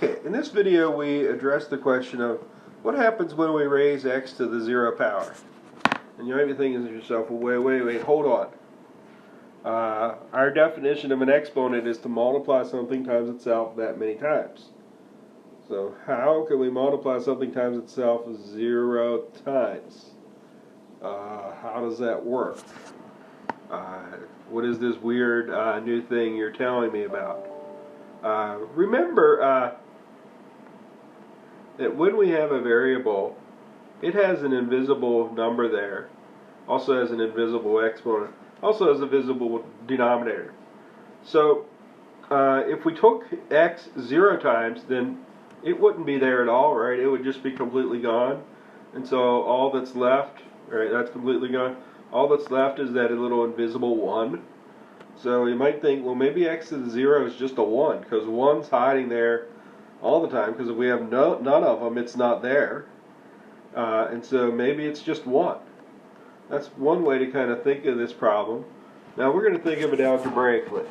Okay, in this video we address the question of what happens when we raise x to the 0 power. And you might be thinking to yourself, well, wait, hold on. Our definition of an exponent is to multiply something times itself that many times. So how can we multiply something times itself 0 times? How does that work? What is this weird new thing you're telling me about? Remember that when we have a variable, it has an invisible number there, also has an invisible exponent, also has a visible denominator. So if we took x 0 times, then it wouldn't be there at all, right? It would just be completely gone. And so all that's left, right, that's completely gone. All that's left is that little invisible 1. So you might think, well, maybe x to the 0 is just a 1, because 1's hiding there all the time, because if we have none of them, it's not there. And so maybe it's just 1. That's one way to kind of think of this problem. Now we're going to think of it algebraically.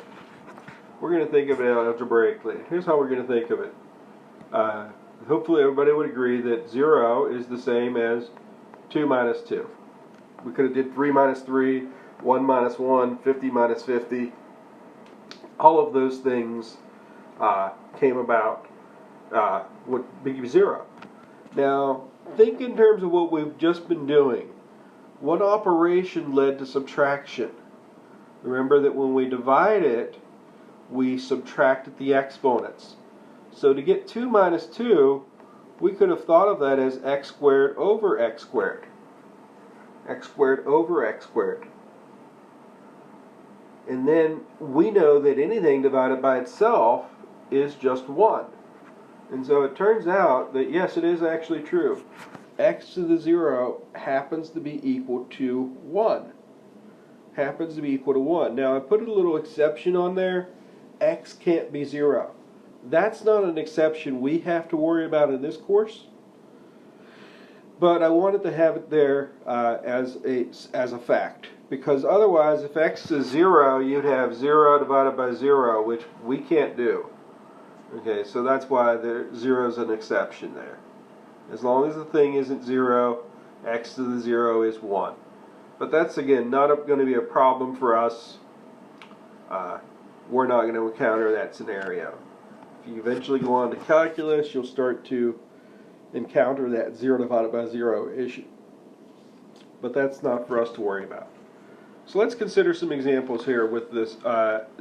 Here's how we're going to think of it. Hopefully everybody would agree that 0 is the same as 2 minus 2. We could have did 3 minus 3, 1 minus 1, 50 minus 50. All of those things came about would be 0. Now, think in terms of what we've just been doing. What operation led to subtraction? Remember that when we divide it, we subtracted the exponents. So to get 2 minus 2, we could have thought of that as x squared over x squared. X squared over x squared. And then we know that anything divided by itself is just 1. And so it turns out that yes, it is actually true. X to the 0 happens to be equal to 1. Happens to be equal to 1. Now I put a little exception on there. X can't be 0. That's not an exception we have to worry about in this course. But I wanted to have it there as a fact. Because otherwise, if x is 0, you'd have 0 divided by 0, which we can't do. Okay, so that's why 0 is an exception there. As long as the thing isn't 0, x to the 0 is 1. But that's, again, not going to be a problem for us. We're not going to encounter that scenario. If you eventually go on to calculus, you'll start to encounter that 0 divided by 0 issue. But that's not for us to worry about. So let's consider some examples here with this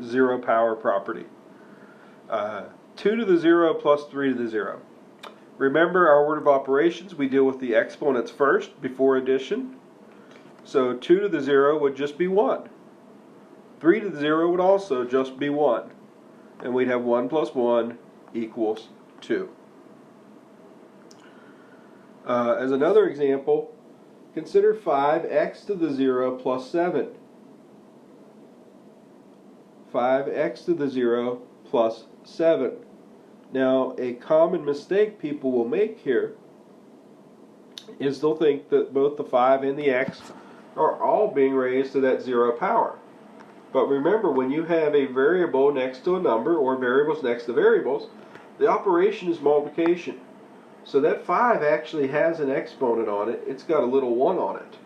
0 power property. 2 to the 0 plus 3 to the 0. Remember our order of operations, we deal with the exponents first before addition. So 2 to the 0 would just be 1. 3 to the 0 would also just be 1. And we'd have 1 plus 1 equals 2. As another example, consider 5x to the 0 plus 7. 5x to the 0 plus 7. Now, a common mistake people will make here is they'll think that both the 5 and the x are all being raised to that 0 power. But remember, when you have a variable next to a number or variables next to variables, the operation is multiplication. So that 5 actually has an exponent on it. It's got a little 1 on it.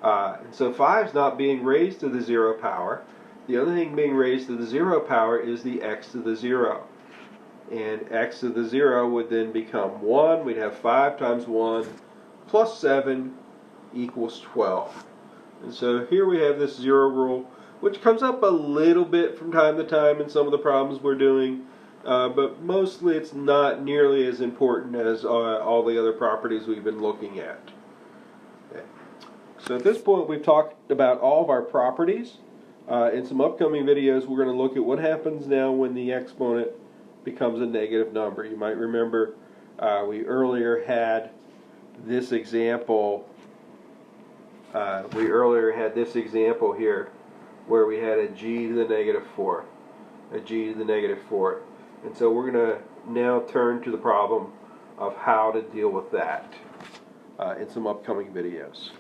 And so 5 is not being raised to the 0 power. The other thing being raised to the 0 power is the x to the 0. And x to the 0 would then become 1. We'd have 5 times 1 plus 7 equals 12. And so here we have this 0 rule, which comes up a little bit from time to time in some of the problems we're doing. But mostly it's not nearly as important as all the other properties we've been looking at. Okay. So at this point we've talked about all of our properties. In some upcoming videos we're going to look at what happens now when the exponent becomes a negative number. You might remember we earlier had this example. Here where we had a g to the negative 4. A g to the negative 4. And so we're going to now turn to the problem of how to deal with that in some upcoming videos.